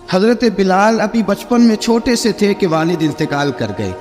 حضرت بلال ابھی بچپن میں چھوٹے سے تھے کہ والد انتقال کر گئے.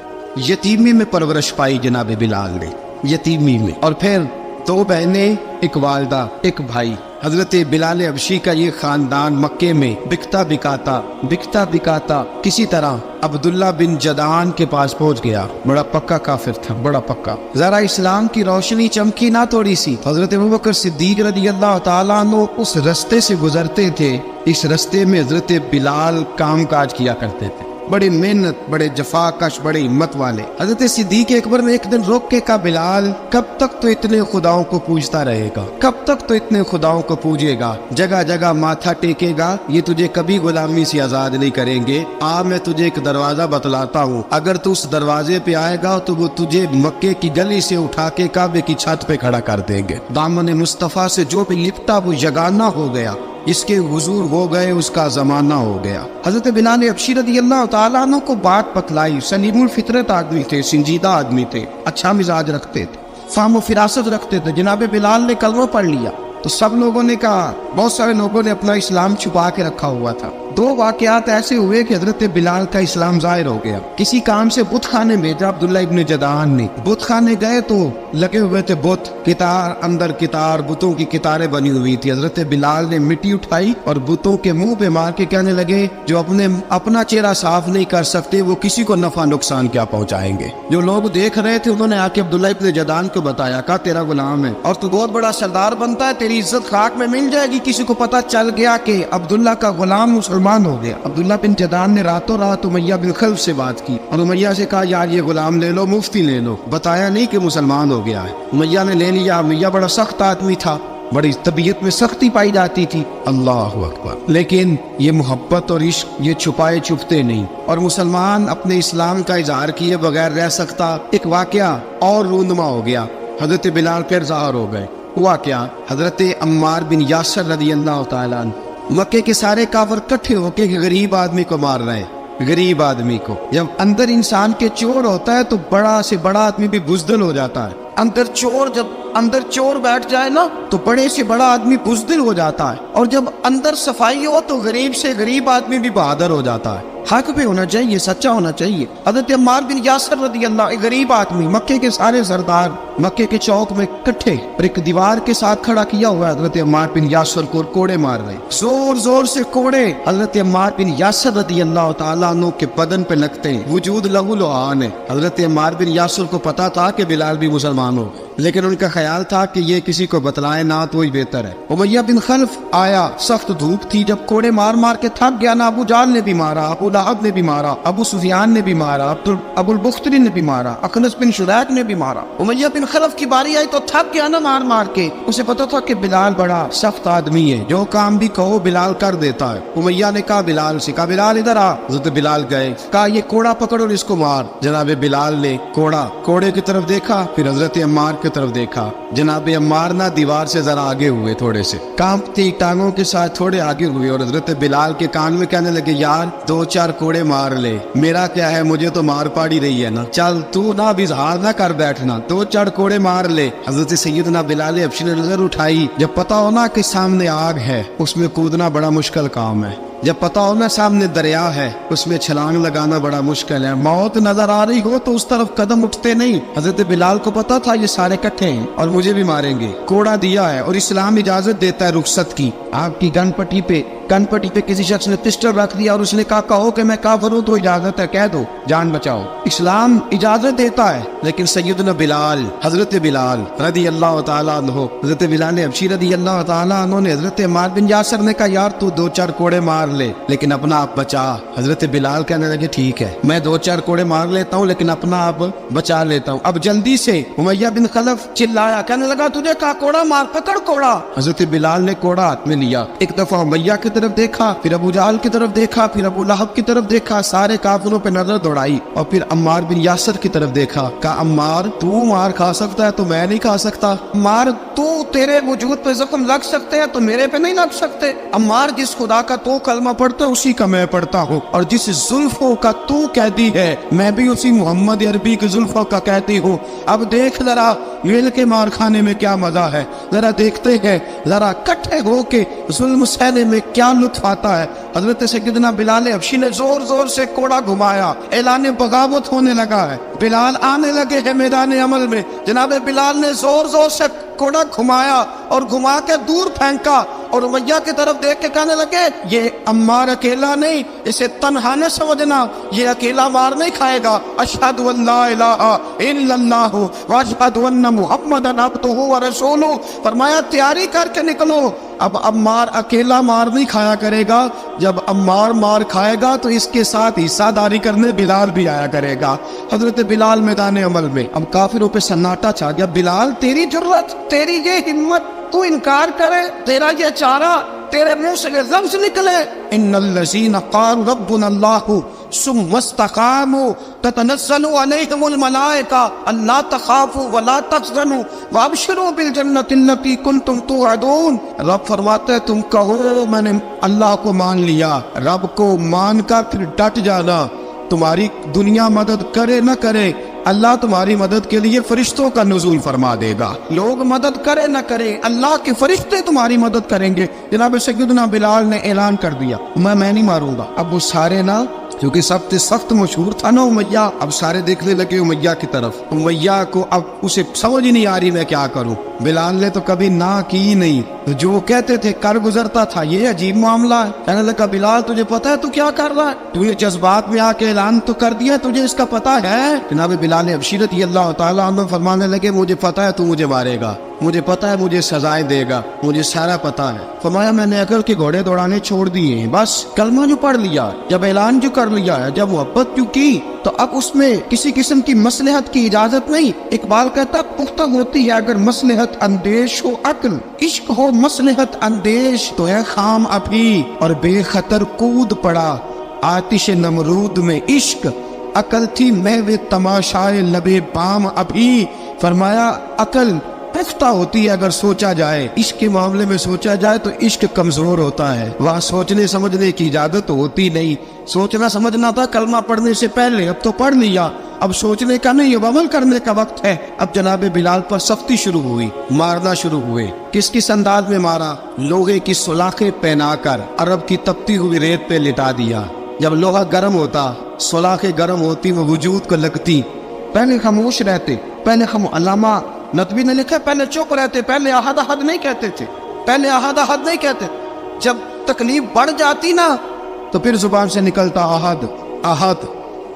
یتیمی میں پرورش پائی جناب بلال نے، یتیمی میں. اور پھر 2 بہنیں، ایک والدہ، ایک بھائی. حضرت بلال حبشی کا یہ خاندان مکے میں بکتا بکاتا کسی طرح عبداللہ بن جدعان کے پاس پہنچ گیا. بڑا پکا کافر تھا، بڑا پکا. ذرا اسلام کی روشنی چمکی نہ تھوڑی سی. حضرت ابوبکر صدیق رضی اللہ تعالیٰ عنہ اس رستے سے گزرتے تھے. اس رستے میں حضرت بلال کام کاج کیا کرتے تھے، بڑے محنت، بڑے جفاکش، بڑے ہمت والے. حضرت صدیق اکبر نے ایک دن روک کے کہا، بلال کب تک تو اتنے خداؤں کو پوجتا رہے گا، کب تک تو اتنے خداؤں کو پوجے گا، جگہ جگہ ماتھا ٹیکے گا، یہ تجھے کبھی غلامی سے آزاد نہیں کریں گے. میں تجھے ایک دروازہ بتلاتا ہوں، اگر تو اس دروازے پہ آئے گا تو وہ تجھے مکے کی گلی سے اٹھا کے کعبے کی چھت پہ کھڑا کر دیں گے. دامن مصطفیٰ سے جو بھی لپٹا وہ یگانہ ہو گیا، اس کے حضور ہو گئے، اس کا زمانہ ہو گیا. حضرت بلال حبشی رضی اللہ تعالیٰ عنہ کو بات پتلائی. سلیم الفطرت آدمی تھے، سنجیدہ آدمی تھے، اچھا مزاج رکھتے تھے، فہم و فراست رکھتے تھے. جناب بلال نے کلمہ پڑھ لیا تو سب لوگوں نے کہا، بہت سارے لوگوں نے اپنا اسلام چھپا کے رکھا ہوا تھا. 2 واقعات ایسے ہوئے کہ حضرت بلال کا اسلام ظاہر ہو گیا. کسی کام سے بت خانے بھیجا عبداللہ ابن جدعان نے. بت خانے گئے تو لگے ہوئے تھے بت، کتار اندر کتار، بتوں کی کتاریں بنی ہوئی تھی. حضرت بلال نے مٹی اٹھائی اور بتوں کے منہ پہ مار کے کہنے لگے، جو اپنا چہرہ صاف نہیں کر سکتے وہ کسی کو نفع نقصان کیا پہنچائیں گے. جو لوگ دیکھ رہے تھے انہوں نے آ کے عبداللہ ابن جدعان کو بتایا، کہا تیرا غلام ہے اور تو بہت بڑا سردار بنتا ہے، تیری عزت خاک میں مل جائے گی. کسی کو پتہ چل گیا کہ عبداللہ کا غلام مسلمان ہو گیا. عبداللہ بن جدعان نے راتوں رات امیہ بن خلف سے بات کی اور امیہ سے کہا، یار یہ غلام لے لو، مفتی لے لو. بتایا نہیں کہ مسلمان ہو گیا ہے. امیہ نے لے لیا. امیہ بڑا سخت آدمی تھا، بڑی طبیعت میں سختی پائی جاتی تھی. اللہ اکبر. لیکن یہ محبت اور عشق یہ چھپائے چھپتے نہیں، اور مسلمان اپنے اسلام کا اظہار کیے بغیر رہ سکتا. ایک واقعہ اور رونما ہو گیا. حضرت بلال پھر ظاہر ہو گئے. ہوا کیا؟ حضرت عمار بن یاسر رضی اللہ تعالیٰ عنہ، مکے کے سارے کافر کٹھے ہو کے غریب آدمی کو مار رہے ہیں. غریب آدمی کو جب اندر انسان کے چور ہوتا ہے تو بڑا سے بڑا آدمی بھی بزدل ہو جاتا ہے. جب اندر چور بیٹھ جائے نا تو بڑے سے بڑا آدمی بزدل ہو جاتا ہے، اور جب اندر صفائی ہو تو غریب سے غریب آدمی بھی بہادر ہو جاتا ہے. حق پہ ہونا چاہیے، سچا ہونا چاہیے. حضرت عمار بن یاسر رضی اللہ، ایک غریب آدمی، مکے کے سارے سردار مکے کے چوک میں کٹھے اور ایک دیوار کے ساتھ کھڑا کیا ہوا ہے. حضرت عمار بن یاسر کو کوڑے مار رہے، زور زور سے کوڑے حضرت عمار بن یاسر رضی اللہ تعالیٰ عنہ کے بدن پہ لگتے ہیں. وجود لہو لعان ہے. حضرت عمار بن یاسر کو پتا تھا کہ بلال بھی مسلمان ہو، لیکن ان کا خیال تھا کہ یہ کسی کو بتلائے نہ تو ہی بہتر ہے. امیہ بن خلف آیا، سخت دھوپ تھی، جب کوڑے مار مار کے تھک گیا نا، ابو جہل نے بھی مارا، ابو لہب نے بھی مارا، ابو سفیان نے بھی مارا، ابو البختری نے بھی مارا، اخنس بن شریح نے بھی مارا. امیہ بن خلف کی باری آئی تو تھک گیا نا مار مار کے. اسے پتا تھا کہ بلال بڑا سخت آدمی ہے، جو کام بھی کہو بلال کر دیتا ہے. امیہ نے کہا بلال سے، کہا بلال ادھر آ. حضرت بلال گئے، کہا یہ کوڑا پکڑ اور اس کو مار. جناب بلال نے کوڑے کی طرف دیکھا، پھر حضرت عمار کی طرف دیکھا. جناب عمار نہ دیوار سے ذرا آگے ہوئے، تھوڑے سے کانپتی ٹانگوں کے ساتھ تھوڑے آگے ہوئے، اور حضرت بلال کے کان میں کہنے لگے، یار 2-4 کوڑے مار لے، میرا کیا ہے، مجھے تو مار پاڑی رہی ہے نا، چل تو نہ بھی اظہار نہ کر بیٹھنا، 2-4 کوڑے مار لے. حضرت سیدنا بلال حبشی نے نظر اٹھائی. جب پتا ہونا کہ سامنے آگ ہے اس میں کودنا بڑا مشکل کام ہے. جب پتا ہونا سامنے دریا ہے اس میں چھلانگ لگانا بڑا مشکل ہے. موت نظر آ رہی ہو تو اس طرف قدم اٹھتے نہیں. حضرت بلال کو پتا تھا یہ سارے کٹھے ہیں اور مجھے بھی ماریں گے. کوڑا دیا ہے اور اسلام اجازت دیتا ہے رخصت کی. آپ کی گن پٹی پہ کسی شخص نے پسٹل رکھ دیا اور اس نے کہا، کہو کہ میں کافر ہوں تو اجازت ہے، کہہ دو، جان بچاؤ. اسلام اجازت دیتا ہے. لیکن سیدنا بلال، حضرت بلال رضی اللہ تعالیٰ عنہ، حضرت بلال حبشی رضی اللہ تعالیٰ عنہ نے حضرت عمار بن یاسر نے کہا، یار تو 2-4 کوڑے مار لے لیکن اپنا آپ بچا. حضرت بلال کہنے لگے، ٹھیک ہے میں 2-4 کوڑے مار لیتا ہوں لیکن اپنا آپ بچا لیتا ہوں. اب جلدی سے امیہ بن خلف چلایا، کہنے لگا، تجھے کہا کوڑا مار، پکڑ کوڑا. حضرت بلال نے کوڑا ہاتھ میں لیا، ایک دفعہ امیہ کی طرف دیکھا، پھر ابو جہل کی طرف دیکھا، پھر ابو لہب کی طرف دیکھا، سارے کافروں پہ نظر دوڑائی، اور پھر عمار بن یاسر کی طرف دیکھا. کہا، عمار تو مار کھا سکتا ہے تو میں نہیں کھا سکتا. عمار تیرے وجود پہ زخم لگ سکتے ہیں تو میرے پہ نہیں لگ سکتے. عمار جس خدا کا تو کلمہ پڑھتا ہے اسی کا میں پڑھتا ہوں، اور جس زلفوں کا تو قیدی ہے میں بھی اسی محمد عربی کی زلفوں کا قیدی ہوں. اب دیکھ ذرا मिल के मार खाने में क्या मजा है, जरा देखते हैं, जरा इकट्ठे होके जुल्म सहने में क्या लुत्फ आता है। हजरत सैयदना बिलाल हबशी ने जोर जोर से कोड़ा घुमाया, ऐलान बगावत होने लगा है, बिलाल आने लगे हैं मैदान अमल में। जनाब बिलाल ने जोर जोर से कोड़ा घुमाया और घुमा के दूर फेंका और उमैया की तरफ देख के कहने लगे, ये अम्मार अकेला नहीं, इसे तन्हा न समझना, ये अकेला मार नहीं खाएगा। अशहदु अल्ला इलाहा इल्लल्लाहु व अशहदु अन्न मुहम्मदन अब्दुहु व रसूलुहु। फरमाया तैयारी करके निकलो, अब अम्मार अकेला मार नहीं खाया करेगा, जब अम्मार मार खाएगा तो इसके साथ हिस्सादारी करने बिलाल भी आया करेगा। हजरत बिलाल मैदान अमल में, अब काफिरों पे सन्नाटा छा गया। बिलाल तेरी जुर्रत, तेरी ये हिम्मत, तू इनकार करे, तेरा ये चारा, तेरे मुंह से लफ्ज निकले, इन्नल्लज़ीना क़ालू रब्बुनल्लाहु सुम्मा इस्तक़ामू ततनज़्ज़लु अलैहिमुल मलाइका अल्ला तख़ाफ़ू व ला तहज़नू व अबशिरू बिल जन्नतिल्लती कुंतुम तुअदून। रब फरमाते हैं तुम कहो मैंने अल्लाह को मान लिया, रब को मान कर फिर डट जाना। तुम्हारी दुनिया मदद करे न करे, अल्लाह तुम्हारी मदद के लिए फरिश्तों का नुज़ूल फरमा देगा। लोग मदद करे न करे, अल्लाह के फरिश्ते तुम्हारी मदद करेंगे। जनाब सैयदना बिलाल ने ऐलान कर दिया, मैं नहीं मारूंगा। अब वो सारे ना, क्योंकि सबसे सख्त मशहूर था ना उमैया, अब सारे देखने लगे उमैया की तरफ। उमैया को अब उसे समझ ही नहीं आ रही मैं क्या करूं। बिलाल ने तो कभी ना की नहीं, तो जो कहते थे कर गुजरता था। ये अजीब मामला है। कहने लगा बिलाल तुझे पता है तू क्या कर रहा है, तूने जज्बात में आके ऐलान तो कर दिया, तुझे इसका पता है। जनाब बिलाल अबशी रज़ियल्लाहु ताला अन्हु फरमाने लगे मुझे पता है तू मुझे मारेगा, मुझे पता है मुझे सजाएं देगा, मुझे सारा पता है। फरमाया मैंने अकल के घोड़े दौड़ाने छोड़ दिए हैं, बस कलमा जो पढ़ लिया, जब ऐलान जो कर लिया है, जब मोहब्बत जो की, तो अब उसमें किसी किस्म की मसलहत की इजाजत नहीं। इकबाल कहता पुख्ता होती है अगर मसलहत अंदेश हो अक्ल, इश्क हो मसलहत अंदेश तो है खाम अभी और बेखतर कूद पड़ा आतिश नमरूद में इश्क, अकल थी महवे तमाशाए लबे बाम अभी। फरमाया अकल पुख्ता होती है अगर सोचा जाए, इश्क के मामले में सोचा जाए तो इश्क कमजोर होता है, वहाँ सोचने समझने की इजाजत होती नहीं। सोचना समझना था कलमा पढ़ने से पहले, अब तो पढ़ लिया, अब सोचने का नहीं, अब अमल करने का वक्त है। अब जनाब बिलाल पर सख्ती शुरू हुई, मारना शुरू हुए। किस किस अंदाज में मारा, लोहे की सुलाखें पहनाकर अरब की तपती हुई रेत पे लिटा दिया। जब लोहा गर्म होता, सुलाखें गर्म होती, वो वजूद को लगती। पहले खामोश रहते, पहले हम अल्लामा नदवी ने लिखा पहले चुप रहते, पहले अहद अहद नहीं कहते थे, पहले अहद अहद नहीं कहते। जब तकलीफ बढ़ जाती ना तो फिर जुबान से निकलता अहद अहद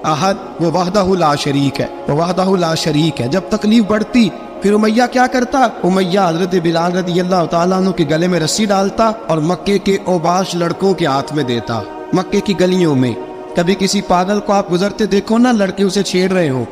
अहद, वो वहदहु ला शरीक है, वो वहदहु ला शरीक है। जब तकलीफ बढ़ती फिर उमैया क्या करता, उमैया हजरत बिलाल रज़ियल्लाहु ताला अन्हु के गले में रस्सी डालता और मक्के के ओबाश लड़कों के हाथ में देता। मक्के की गलियों में कभी किसी पागल को आप गुजरते देखो ना, लड़के उसे छेड़ रहे हो,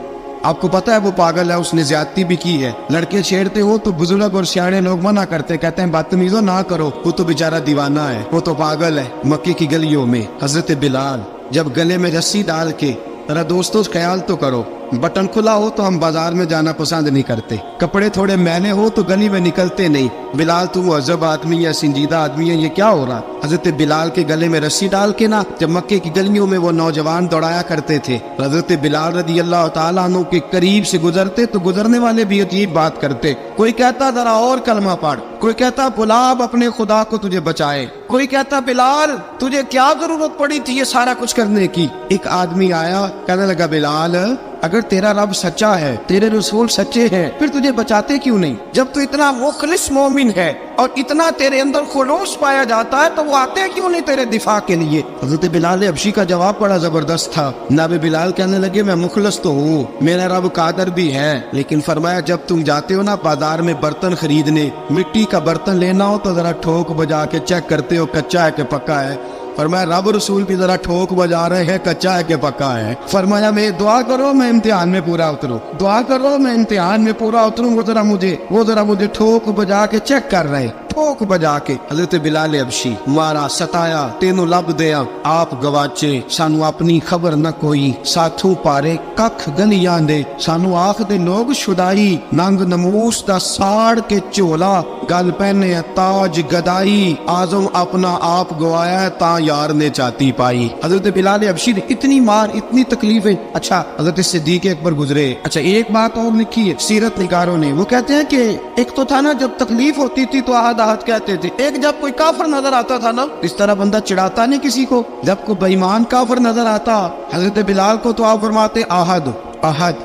आपको पता है वो पागल है, उसने ज्यादती भी की है, लड़के छेड़ते हो तो बुजुर्ग और सियाने लोग मना करते, कहते हैं बदतमीजों ना करो, वो तो बेचारा दीवाना है, वो तो पागल है। मक्के की गलियों में हजरत बिलाल जब गले में रस्सी डाल के, जरा दोस्तों ख्याल तो करो, बटन खुला हो तो हम बाजार में जाना पसंद नहीं करते, कपड़े थोड़े मैले हो तो गली में निकलते नहीं। बिलाल तू मुहज़्ज़ब आदमी या संजीदा आदमी है, ये क्या हो रहा। हजरत बिलाल के गले में रस्सी डाल के ना, जब मक्के की गलियों में वो नौजवान दौड़ाया करते थे, हजरत बिलाल रज़ियल्लाहु ताला अन्हु के करीब से गुजरते तो गुजरने वाले भी अजीब बात करते। कोई कहता जरा और कलमा पढ़, कोई कहता बुलाब अपने खुदा को तुझे बचाए, कोई कहता बिलाल तुझे क्या जरूरत पड़ी थी ये सारा कुछ करने की। एक आदमी आया, कहने लगा बिलाल अगर तेरा रब सच्चा है, तेरे रसूल सच्चे हैं, फिर तुझे बचाते क्यों नहीं। जब तू इतना मुखलिस मोमिन है और इतना तेरे अंदर खुलूस पाया जाता है तो वो आते क्यों नहीं तेरे दिफा के लिए। हज़रत बिलाल हबशी का जवाब बड़ा जबरदस्त था। नाबे बिलाल कहने लगे मैं मुखलिस तो हूँ, मेरा रब कादर भी है, लेकिन फरमाया जब तुम जाते हो ना बाजार में बर्तन खरीदने, मिट्टी का बर्तन लेना हो तो जरा ठोक बजा के चेक करते हो कच्चा है कि पक्का है। फरमाया रब रसूल भी जरा ठोक बजा रहे हैं कच्चा है कि पक्का है। फरमाया मैं दुआ करो मैं इम्तिहान में पूरा उतरूं, दुआ करो मैं इम्तिहान में पूरा उतरूं, वो जरा मुझे ठोक बजा के चेक कर रहे हैं। ठोक बजा के हजरत बिलाल हबशी मारा सताया तेनों लब दिया आप गवाचे सानू अपनी खबर न कोई साथों पारे कख गलियां दे सानू आख दे लोग शुदाई नंग नमूस दा साड़ के झोला गल पहने ताज गदाई आजम अपना आप गवाया ता यार ने चाती पाई। हजरत बिलाल हबशी ने इतनी मार इतनी तकलीफें। अच्छा हजरत सिद्दीक अकबर गुजरे। अच्छा एक बात और लिखी है सीरत निगारों ने, वो कहते हैं कि एक तो था ना जब तकलीफ होती थी तो आहद आहद कहते थे, एक जब कोई काफिर नजर आता था ना इस तरह बंदा चिढ़ाता नहीं किसी को, जब कोई बेईमान काफिर नजर आता हजरत बिलाल को तो आप फरमाते आहद आहद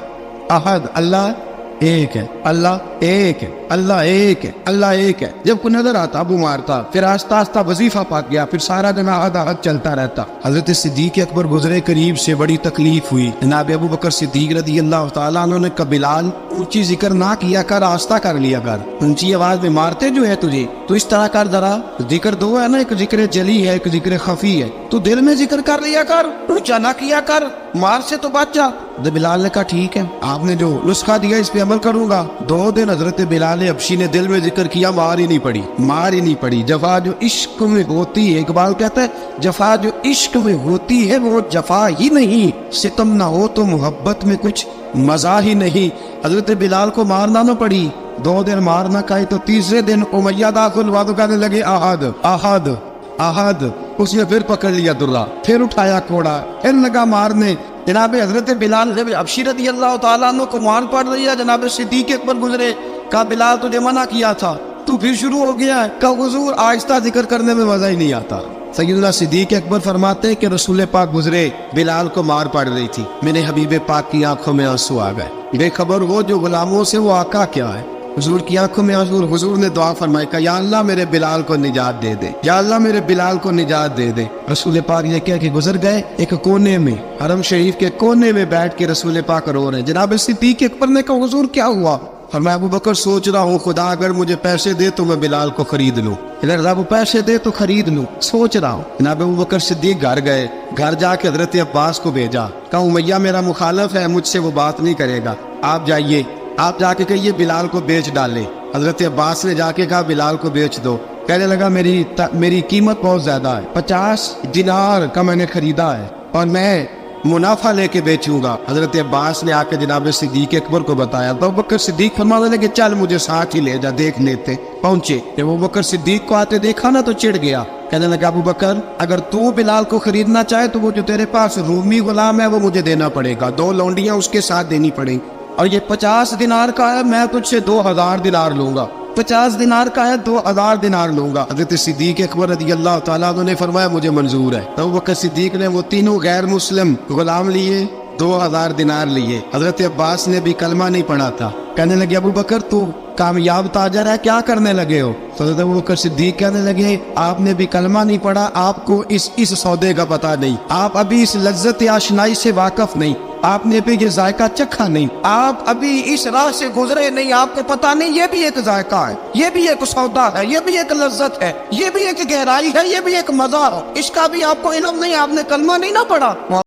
आहद, अल्लाह एक है, अल्लाह एक है, अल्लाह एक है, अल्लाह एक है। जब कोई नजर आता अबू मारता, फिर आस्ता आस्ता वजीफा पाक गया, फिर सारा दिन आहद आहद चलता रहता। हजरत सिद्दीक अकबर गुजरे करीब से, बड़ी तकलीफ हुई। जनाब अबू बकर सिद्दीक रदी अल्लाह तआला अन्हु ने कहा बिलाल ऊंची जिक्र ना किया कर, आस्ता कर लिया कर, ऊंची आवाज में मारते जो है तुझे तो इस तरह कर, जरा जिक्र दो है ना, एक जिक्र जली है एक जिक्र खफी है, तू दिल में जिक्र कर लिया कर, ऊंचा ना किया कर, मार से तो बच जा। बिलाल ने कहा ठीक है, आपने जो नुस्खा दिया इस पे अमल करूंगा। 2 दिन हजरत बिलाल हबशी ने दिल में जिक्र किया, मार ही नहीं पड़ी, मार ही नहीं पड़ी। जफा जो इश्क में होती है, इकबाल कहता है जफा जो इश्क में होती है वो जफा ही नहीं, सितम ना हो तो मोहब्बत में कुछ मजा ही नहीं। हजरत बिलाल को मारना न पड़ी, 2 दिन मारना खाई तो तीसरे दिन उमैया दाखिल हुआ तो कहने लगे आहद आहद आहद। उसने फिर पकड़ लिया दुर्रा, फिर उठाया कोड़ा, फिर लगा मारने। जनाब हजरत बिलाल हबशी रज़ी अल्लाह तआला अन्हु को मार पड़ रही है। जनाब सिद्दीक अकबर गुजरे, कहा बिलाल तुझे मना किया था, तू फिर शुरू हो गया है। कहा हुजूर आहिस्ता जिक्र करने में मजा ही नहीं आता। सैयदना सिद्दीक अकबर फरमाते कि रसूल पाक गुजरे, बिलाल को मार पड़ रही थी, मेरे हबीब पाक की आंखों में आंसू आ गए, बेखबर वो जो गुलामों से वो आका क्या है। हुजूर की आंखों में आंसू, हुजूर ने दुआ फरमाई, कहा या अल्लाह मेरे बिलाल को निजात दे दे, या अल्लाह मेरे बिलाल को निजात दे दे। रसूल पाक ये कह के गुजर गए। एक कोने में, हरम शरीफ के कोने में बैठ के रसूल पाक रो रहे हैं। जनाब सिद्दीक अकबर ने कहा हुजूर क्या हुआ? फरमाया अबू बकर सोच रहा हूँ खुदा अगर मुझे पैसे दे तो मैं बिलाल को खरीद लूँ, रब पैसे दे तो खरीद लूँ, सोच रहा हूँ। जनाब अबू बकर सिद्दीक घर गए, घर जाके हजरत अब्बास को भेजा, कहा उमैया मेरा मुखालफ है, मुझसे वो बात नहीं करेगा, आप जाइए, आप जाके कहिए बिलाल को बेच डाले। हजरत अब्बास ने जाके कहा बिलाल को बेच दो। कहने लगा मेरी कीमत बहुत ज्यादा है, 50 दिनार का मैंने खरीदा है और मैं मुनाफा लेके बेचूंगा। हजरत अब्बास ने आके जनाब सिद्दीक अकबर को बताया तो अबू बकर सिद्दीक फरमाने लगे चल मुझे साथ ही ले जा, देख लेते। पहुंचे, जब अबू बकर सिद्दीक को आते देखा ना तो चिढ़ गया, कहने लगा अबू बकर अगर तू बिलाल को खरीदना चाहे तो वो जो तेरे पास रूमी गुलाम है वो मुझे देना पड़ेगा, 2 लौंडियां उसके साथ देनी पड़ेंगी, और ये 50 दिनार का है, मैं तुझसे 2000 दिनार लूंगा, 50 दिनार का है 2000 दिनार लूंगा। हजरत सिद्दीक अकबर रज़ी अल्लाह तआला अन्हु ने फरमाया मुझे मंजूर है। तो अबू बकर सिद्दीक ने वो तीनों गैर मुस्लिम गुलाम लिए, 2000 दिनार लिए। हजरत अब्बास ने भी कलमा नहीं पढ़ा था। कहने लगे अबू बकर तू कामयाब ताजर है, क्या करने लगे हो? तो हजरत अबू बकर सिद्दीक कहने लगे आपने भी कलमा नहीं पढ़ा, आपको इस सौदे का पता नहीं, आप अभी इस लज्जत आशनाई से वाकफ नहीं, आपने भी ये जायका चखा नहीं, आप अभी इस राह से गुजरे नहीं, आपको पता नहीं ये भी एक जायका है, ये भी एक सौदा है, ये भी एक लज्जत है, ये भी एक गहराई है, ये भी एक मजा है, इसका भी आपको इल्म नहीं, आपने कलमा नहीं ना पढ़ा।